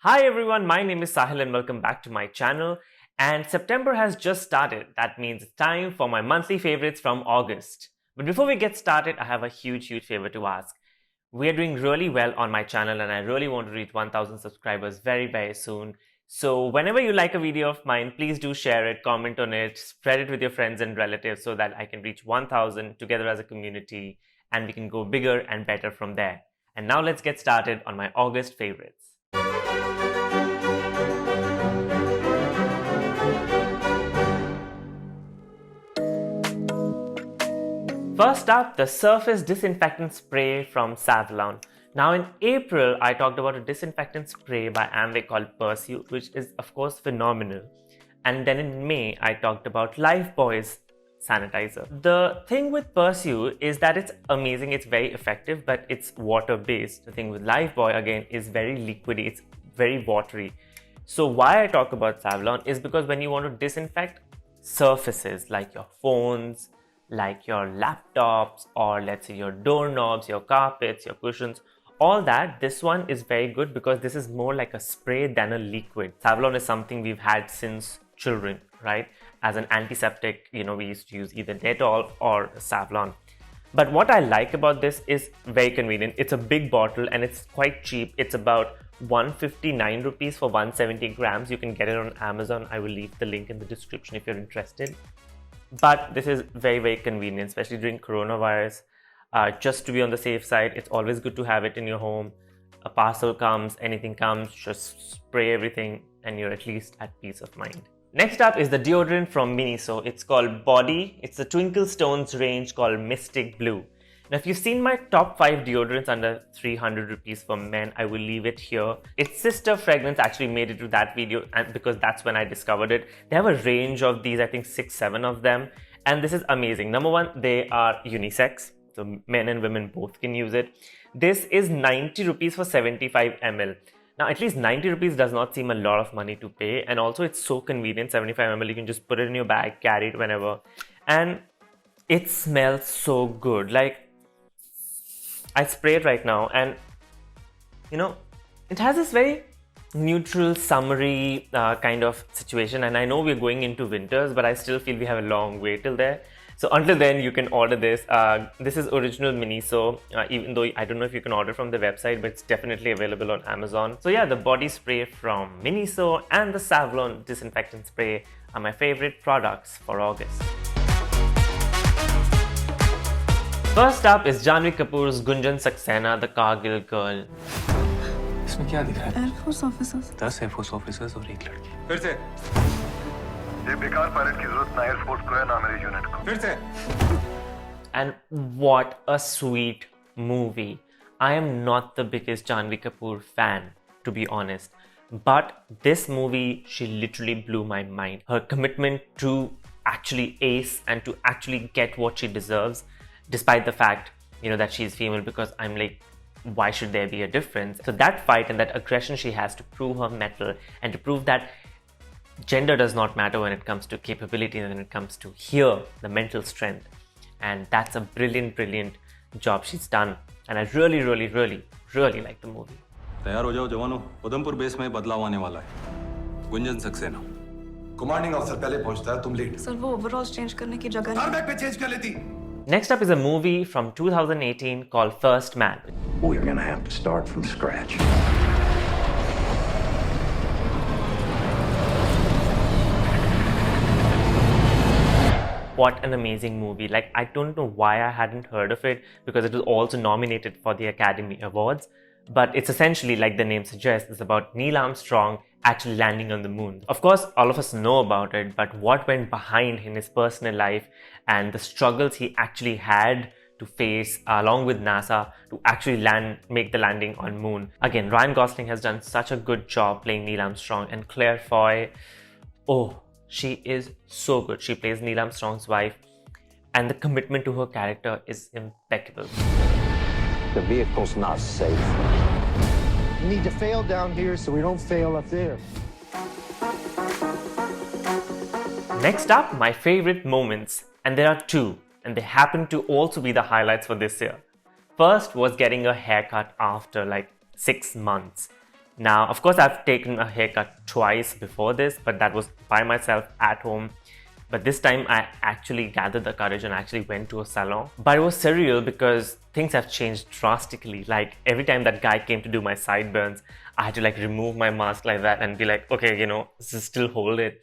Hi everyone, my name is Saahil and welcome back to my channel. And September has just started. That means it's time for my monthly favorites from August. But before we get started, I have a huge favor to ask. We are doing really well on my channel and I really want to reach 1000 subscribers very soon. So whenever you like a video of mine, please do share it, comment on it, spread it with your friends and relatives so that I can reach 1000 together as a community and we can go bigger and better from there. And now let's get started on my August favorites. First up, the Surface Disinfectant Spray from Savlon. Now in April, I talked about a disinfectant spray by Amway called Pursue, which is of course phenomenal. And then in May, I talked about Lifebuoy's sanitizer. The thing with Pursue is that it's amazing, it's very effective, but it's water-based. The thing with Lifebuoy again is very liquidy, it's very watery. So why I talk about Savlon is because when you want to disinfect surfaces like your phones, like your laptops, or let's say your doorknobs, your carpets, your cushions, all that, this one is very good because this is more like a spray than a liquid. Savlon is something we've had since children, right? As an antiseptic, we used to use either Dettol or Savlon. But what I like about this is very convenient. It's a big bottle and it's quite cheap. It's about 159 rupees for 170 grams. You can get it on Amazon. I will leave the link in the description if you're interested. But this is very convenient, especially during coronavirus. Just to be on the safe side, it's always good to have it in your home. A parcel comes, anything comes, just spray everything and you're at least at peace of mind. Next up is the deodorant from Miniso. It's called Body. It's the Twinkle Stones range called Mystic Blue. Now, if you've seen my top 5 deodorants under 300 rupees for men, I will leave it here. Its sister fragrance actually made it to that video and because that's when I discovered it. They have a range of these, I think 6-7 of them. And this is amazing. Number one, they are unisex. So men and women both can use it. This is 90 rupees for 75 ml. Now, at least 90 rupees does not seem a lot of money to pay. And also it's so convenient, 75 ml, you can just put it in your bag, carry it whenever. And it smells so good. Like, I spray it right now and it has this very neutral, summery kind of situation, and I know we're going into winters, but I still feel we have a long way till there. So until then, you can order this. This is original Miniso, even though I don't know if you can order from the website, but it's definitely available on Amazon. So yeah, the body spray from Miniso and the Savlon disinfectant spray are my favorite products for August. First up is Janhvi Kapoor's Gunjan Saxena, the Kargil girl. इसमें क्या दिख रहा है? Air Force officers. 10 Air Force officers और एक लड़की. फिर से. ये बेकार पायलट की जरूरत ना Air Force को है ना मेरी यूनिट को. फिर से. And what a sweet movie. I am not the biggest Janhvi Kapoor fan, to be honest. But this movie, she literally blew my mind. Her commitment to actually ace and to actually get what she deserves, despite the fact, that she's female, because I'm like, why should there be a difference? So that fight and that aggression she has to prove her mettle and to prove that gender does not matter when it comes to capability and when it comes to the mental strength. And that's a brilliant job she's done. And I really like the movie. तैयार हो जाओ जवानों, Udhampur base में बदलाव आने वाला है. Gunjan Saxena. Commanding officer पहले पहुंचता है, तुम लीड. सर वो ओवरऑल चेंज करने की जगह हर बैग पे चेंज कर लेती. Next up is a movie from 2018 called First Man. We're gonna have to start from scratch. What an amazing movie. Like, I don't know why I hadn't heard of it because it was also nominated for the Academy Awards. But it's essentially, like the name suggests, it's about Neil Armstrong actually landing on the moon. Of course, all of us know about it, but what went behind in his personal life and the struggles he actually had to face along with NASA to actually make the landing on moon. Again, Ryan Gosling has done such a good job playing Neil Armstrong, and Claire Foy, she is so good. She plays Neil Armstrong's wife and the commitment to her character is impeccable. The vehicle's not safe. We need to fail down here so we don't fail up there. Next up, my favorite moments, and there are 2, and they happen to also be the highlights for this year. First was getting a haircut after like 6 months. Now, of course, I've taken a haircut twice before this, but that was by myself at home. But this time I actually gathered the courage and actually went to a salon. But it was surreal because things have changed drastically. Like every time that guy came to do my sideburns, I had to like remove my mask like that and be like, okay, you know, still hold it.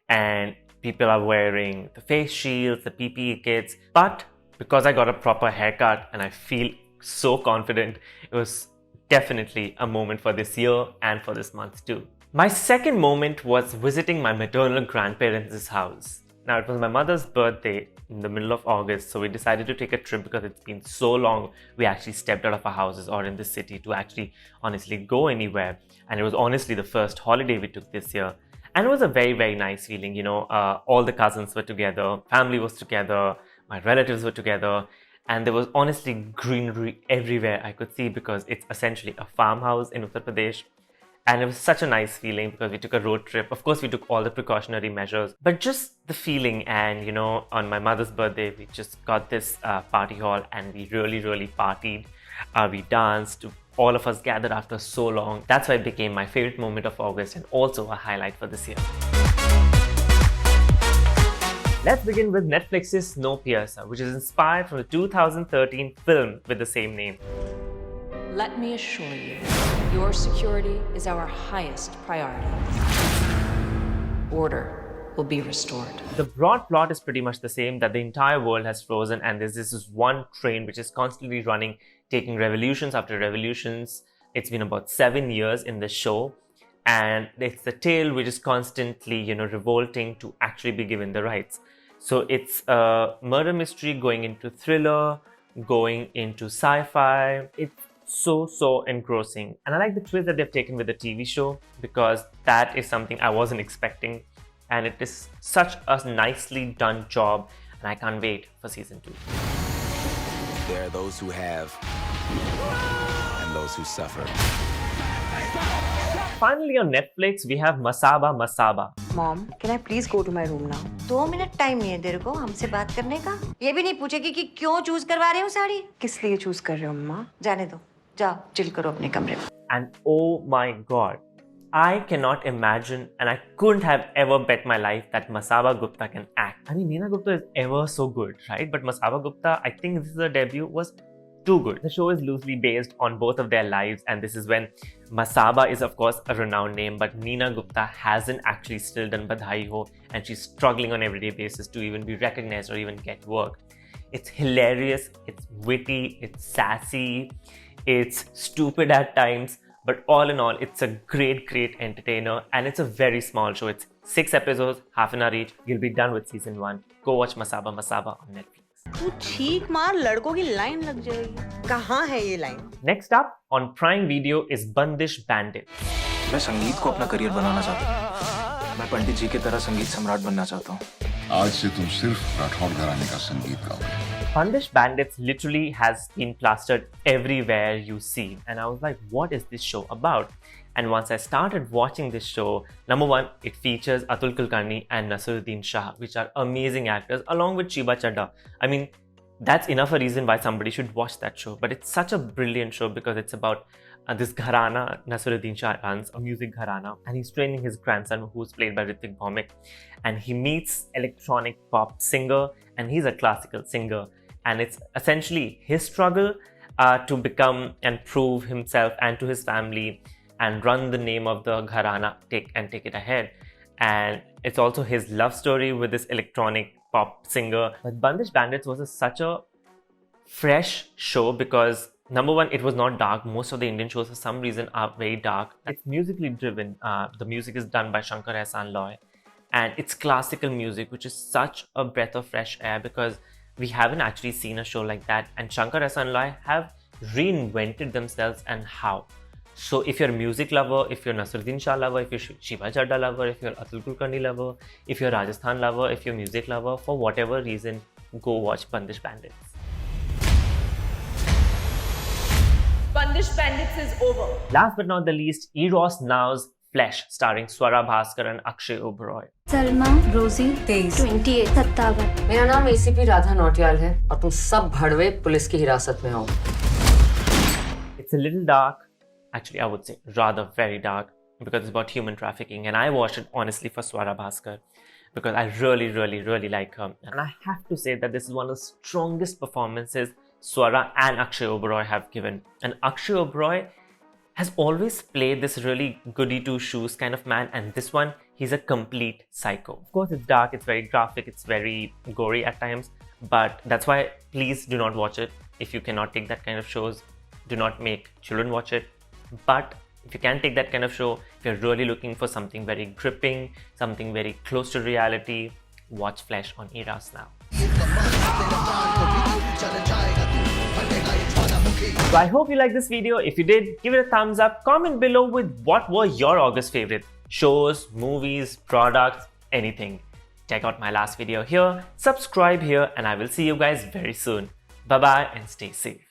And people are wearing the face shields, the PPE kits. But because I got a proper haircut and I feel so confident, it was definitely a moment for this year and for this month too. My second moment was visiting my maternal grandparents' house. Now, it was my mother's birthday in the middle of August, so we decided to take a trip because it's been so long we actually stepped out of our houses or in the city to actually honestly go anywhere. And it was honestly the first holiday we took this year. And it was a very, very nice feeling, you know, all the cousins were together, family was together, my relatives were together, and there was honestly greenery everywhere I could see because it's essentially a farmhouse in Uttar Pradesh. And it was such a nice feeling because we took a road trip. Of course, we took all the precautionary measures, but just the feeling. And, you know, on my mother's birthday, we just got this party hall and we really, really partied. We danced. All of us gathered after so long. That's why it became my favorite moment of August and also a highlight for this year. Let's begin with Netflix's Snowpiercer, which is inspired from the 2013 film with the same name. Let me assure you, your security is our highest priority. Order will be restored. The broad plot is pretty much the same, that the entire world has frozen and there's this one train which is constantly running, taking revolutions after revolutions. It's been about 7 years in the show, and it's the tale which is constantly, you know, revolting to actually be given the rights. So it's a murder mystery going into thriller, going into sci-fi. It's so engrossing, and I like the twist that they've taken with the TV show because that is something I wasn't expecting, and it is such a nicely done job, and I can't wait for season 2. There are those who have and those who suffer. Finally on Netflix, we have Masaba Masaba. Mom, can I please go to my room now? 2 minute time नहीं है तेरे को हमसे बात करने का? ये भी नहीं पूछेगी कि क्यों चूज करवा रहे हो साड़ी? किस लिए चूज कर रहे हो मम्मा? जाने दो, जाओ चिल करो अपने कमरे में. And oh my god, I cannot imagine and I couldn't have ever bet my life that Masaba Gupta can act. I mean, Neena Gupta is ever so good, right? But Masaba Gupta, I think this is her debut, was too good. The show is loosely based on both of their lives, and this is when Masaba is of course a renowned name, but Neena Gupta hasn't actually still done Badhai Ho, and she's struggling on everyday basis to even be recognized or even get work. It's hilarious, it's witty, it's sassy, it's stupid at times, but all in all, it's a great entertainer, and it's a very small show. It's 6 episodes, half an hour each. You'll be done with season 1. Go watch Masaba Masaba on Netflix. तू ठीक मार, लड़कों की line लग जाएगी. कहाँ है ये line? Next up on Prime Video is Bandish Bandits. मैं संगीत को अपना करियर बनाना चाहता हूँ. मैं पंडित जी की तरह संगीत सम्राट बनना चाहता हूँ. आज से तुम सिर्फ राठौड़ घराने का संगीत गाओगे. Bandish Bandits literally has been plastered everywhere you see, and I was like, what is this show about? And once I started watching this show, number one, it features Atul Kulkarni and Naseeruddin Shah, which are amazing actors, along with Shiba Chadha. I mean, that's enough a reason why somebody should watch that show. But it's such a brilliant show because it's about this gharana. Naseeruddin Shah runs a music gharana, and he's training his grandson, who's played by Hrithik Bhaumik. And he meets electronic pop singer, and he's a classical singer. And it's essentially his struggle to become and prove himself and to his family and run the name of the gharana, take it ahead. And it's also his love story with this electronic pop singer. But Bandish Bandits was such a fresh show because number one, it was not dark. Most of the Indian shows for some reason are very dark. It's musically driven. The music is done by Shankar Ehsaan Loy, and it's classical music, which is such a breath of fresh air because we haven't actually seen a show like that, and Shankar Ehsaan Loy have reinvented themselves. And how? So if you're a music lover, if you're Naseeruddin Shah lover, if you're Shiba Chadha lover, if you're Atul Kulkarni lover, if you're Rajasthan lover, if you're music lover, for whatever reason, go watch Bandish Bandits. Bandish Bandits is over. Last but not the least, Eros Now's Flesh, starring Swara Bhaskar and Akshay Oberoi. Salma, रोजी, 23, 28, 57. मेरा नाम ACP Radha Nautiyal है और तुम सब भड़वे police की हिरासत में हो. It's a little dark Actually, I would say rather very dark, because it's about human trafficking. And I watched it honestly for Swara Bhaskar, because I really like her. And I have to say that this is one of the strongest performances Swara and Akshay Oberoi have given. And Akshay Oberoi has always played this really goody two shoes kind of man, and this one, he's a complete psycho. Of course, it's dark, it's very graphic, it's very gory at times, but that's why please do not watch it. If you cannot take that kind of shows, do not make children watch it. But if you can take that kind of show, if you're really looking for something very gripping, something very close to reality, watch Flesh on Eras now. So I hope you liked this video. If you did, give it a thumbs up. Comment below with what were your August favorites. Shows, movies, products, anything. Check out my last video here, subscribe here, and I will see you guys very soon. Bye bye and stay safe.